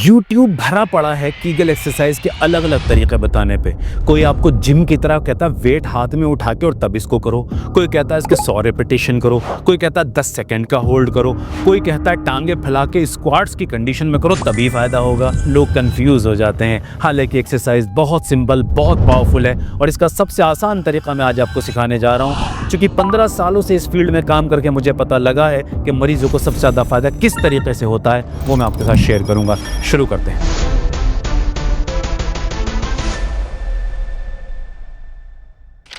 YouTube भरा पड़ा है कीगल एक्सरसाइज के अलग अलग तरीके बताने पे। कोई आपको जिम की तरह कहता है वेट हाथ में उठा के और तब इसको करो, कोई कहता है इसके 100 रेपिटेशन करो, कोई कहता है 10 सेकंड का होल्ड करो, कोई कहता है टांगे फैला के स्क्वाट्स की कंडीशन में करो तभी फायदा होगा। लोग कंफ्यूज हो जाते हैं। हालांकि एक्सरसाइज बहुत सिंपल, बहुत पावरफुल है और इसका सबसे आसान तरीका मैं आज आपको सिखाने जा रहा हूँ। क्योंकि 15 सालों से इस फील्ड में काम करके मुझे पता लगा है कि मरीजों को सबसे ज़्यादा फायदा किस तरीके से होता है, वो मैं आपके साथ शेयर करूँगा। शुरू करते हैं।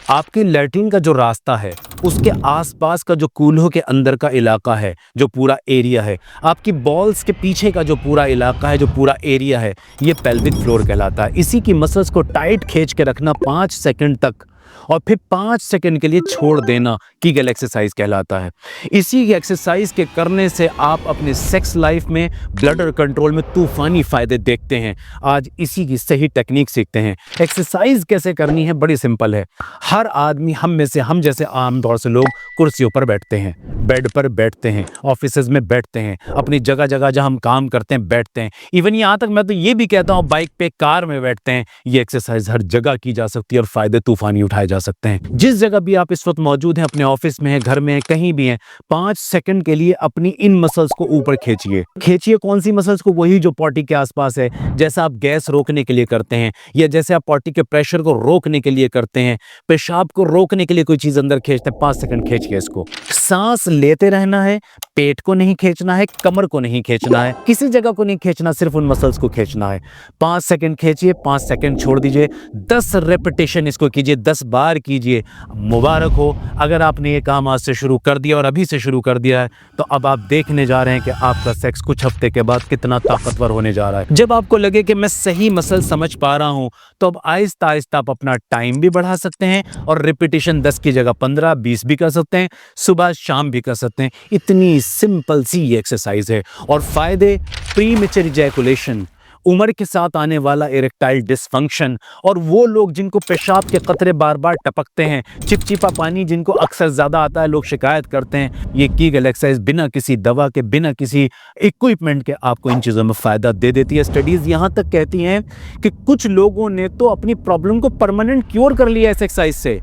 आपकी लैट्रिन का जो रास्ता है उसके आसपास का जो कूल्हों के अंदर का इलाका है, जो पूरा एरिया है, आपकी बॉल्स के पीछे का जो पूरा इलाका है, जो पूरा एरिया है, ये पेल्विक फ्लोर कहलाता है। इसी की मसल्स को टाइट खींच के रखना 5 सेकंड तक और फिर 5 सेकंड के लिए छोड़ देना कीगल एक्सरसाइज कहलाता है। इसी एक्सरसाइज के करने से आप अपने सेक्स लाइफ में ब्लडर कंट्रोल में तूफानी फायदे देखते हैं। आज इसी की सही टेक्निक सीखते हैं। एक्सरसाइज कैसे करनी है बड़ी सिंपल है। हर आदमी, हम जैसे आम तौर से लोग कुर्सियों पर बैठते हैं, बेड पर बैठते हैं, ऑफिसेज में बैठते हैं, अपनी जगह जगह जहाँ हम काम करते हैं बैठते हैं। इवन यहाँ तक मैं तो ये भी कहता हूँ बाइक पे, कार में बैठते हैं। ये एक्सरसाइज हर जगह की जा सकती है और फायदे तूफानी उठाए जा सकते हैं। जिस जगह भी आप इस वक्त मौजूद हैं, अपने ऑफिस में हैं, घर में हैं, कहीं भी हैं, 5 सेकंड के लिए अपनी इन मसल्स को ऊपर खींचिए। कौन सी मसल्स को? वही जो पॉटी के आसपास है। जैसा आप गैस रोकने के लिए करते हैं या जैसे आप पॉटी के प्रेशर को रोकने के लिए करते हैं, पेशाब को रोकने के लिए कोई चीज अंदर खींचते हैं, 5 सेकंड खींचिए इसको। सांस लेते रहना है, पेट को नहीं खींचना है, कमर को नहीं खींचना है, किसी जगह को नहीं खींचना, सिर्फ उन मसल्स को खींचना है। 5 सेकंड खींचिए, 5 सेकंड छोड़ दीजिए। 10 रेपिटेशन इसको कीजिए, 10 बार कीजिए। मुबारक हो, अगर आपने ये काम आज से शुरू कर दिया और अभी से शुरू कर दिया है तो अब आप देखने जा रहे हैं कि आपका सेक्स कुछ हफ्ते के बाद कितना ताकतवर होने जा रहा है। जब आपको लगे कि मैं सही मसल समझ पा रहा हूं तो अब आहिस्ता आहिस्ता आप अपना टाइम भी बढ़ा सकते हैं और रिपीटिशन 10 की जगह 15, 20 भी कर सकते हैं, सुबह शाम भी कर सकते हैं। इतनी सिंपल सी ये एक्सरसाइज है। और फायदे: प्रीमेच्योर इजैकुलेशन, उम्र के साथ आने वाला इरेक्टाइल डिसफंक्शन, और वो लोग जिनको पेशाब के कतरे बार बार टपकते हैं, चिपचिपा पानी जिनको अक्सर ज़्यादा आता है, लोग शिकायत करते हैं, ये कीगल एक्सरसाइज बिना किसी दवा के, बिना किसी इक्विपमेंट के आपको इन चीज़ों में फ़ायदा दे देती है। स्टडीज़ यहाँ तक कहती हैं कि कुछ लोगों ने तो अपनी प्रॉब्लम को परमानेंट क्योर कर लिया इस एक्सरसाइज से।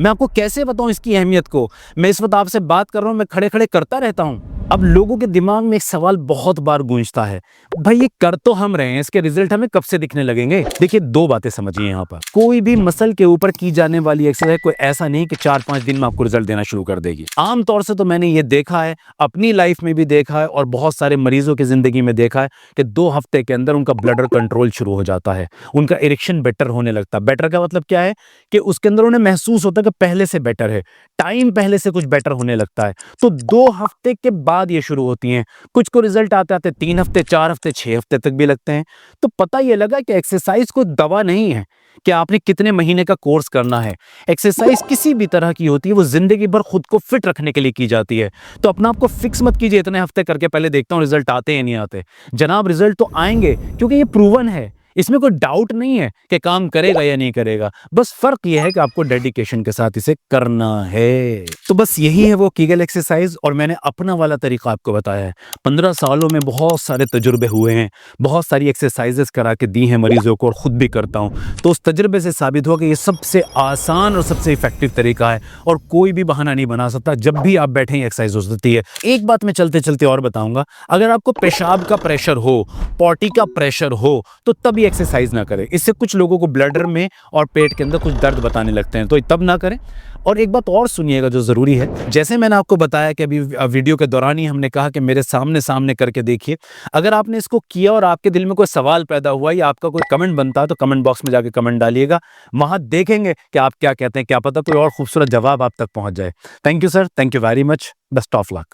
मैं आपको कैसे बताऊं इसकी अहमियत को? मैं इस वक्त आपसे बात कर रहा हूं, मैं खड़े खड़े करता रहता हूं। अब लोगों के दिमाग में एक सवाल बहुत बार गूंजता है, भाई ये कर तो हम रहे हैं, इसके रिजल्ट हमें कब से दिखने लगेंगे? देखिए, 2 बातें समझिए यहाँ पर। कोई भी मसल के ऊपर की जाने वाली एक्सरसाइज कोई ऐसा नहीं कि 4-5 दिन में आपको रिजल्ट देना शुरू कर देगी। आमतौर से तो मैंने ये देखा है, अपनी लाइफ में भी देखा है और बहुत सारे मरीजों की जिंदगी में देखा है कि 2 हफ्ते के अंदर उनका ब्लडर कंट्रोल शुरू हो जाता है, उनका इरेक्शन बेटर होने लगता है। बेटर का मतलब क्या है कि उसके अंदर उन्हें महसूस होता है कि पहले से बेटर है, टाइम पहले से कुछ बेटर होने लगता है। तो 2 हफ्ते के बाद ये शुरू होती हैं। कुछ को रिजल्ट आते आते 3 हफ्ते, 4 हफ्ते, 6 हफ्ते तक भी लगते हैं। तो पता ये लगा कि एक्सरसाइज कोई दवा नहीं है कि आपने कितने महीने का कोर्स करना है। एक्सरसाइज किसी भी तरह की होती है, वो जिंदगी भर खुद को फिट रखने के लिए की जाती है। तो अपना आपको फिक्स मत कीजिए इतने हफ्ते करके पहले देखता हूँ रिजल्ट आते हैं नहीं आते। जनाब, रिजल्ट तो आएंगे क्योंकि ये प्रूवन है, इसमें कोई डाउट नहीं है कि काम करेगा या नहीं करेगा। बस फर्क यह है कि आपको डेडिकेशन के साथ इसे करना है। तो बस यही है वो कीगल एक्सरसाइज और मैंने अपना वाला तरीका आपको बताया है। 15 सालों में बहुत सारे तजुर्बे हुए हैं, बहुत सारी एक्सरसाइजेस करा के दी हैं मरीजों को और खुद भी करता हूं। तो उस तजुर्बे से साबित हुआ कि ये सबसे आसान और सबसे इफेक्टिव तरीका है और कोई भी बहाना नहीं बना सकता। जब भी आप बैठे एक्सरसाइज हो सकती है। एक बात मैं चलते चलते और बताऊंगा, अगर आपको पेशाब का प्रेशर हो, पॉटी का प्रेशर हो, तो तब एक्सरसाइज ना करें। इससे कुछ लोगों को ब्लडर में और पेट के अंदर कुछ दर्द बताने लगते हैं, तो तब ना करें। और एक बात और सुनिएगा जो ज़रूरी है, जैसे मैंने आपको बताया कि अभी वीडियो के दौरान ही हमने कहा कि मेरे सामने करके देखिए। अगर आपने इसको किया और आपके दिल में कोई सवाल पैदा हुआ या आपका कोई कमेंट बनता है तो कमेंट बॉक्स में जाके कमेंट डालिएगा। वहाँ देखेंगे कि आप क्या कहते हैं, क्या पता कोई और खूबसूरत जवाब आप तक पहुँच जाए। Thank you sir, thank you very much, best of luck.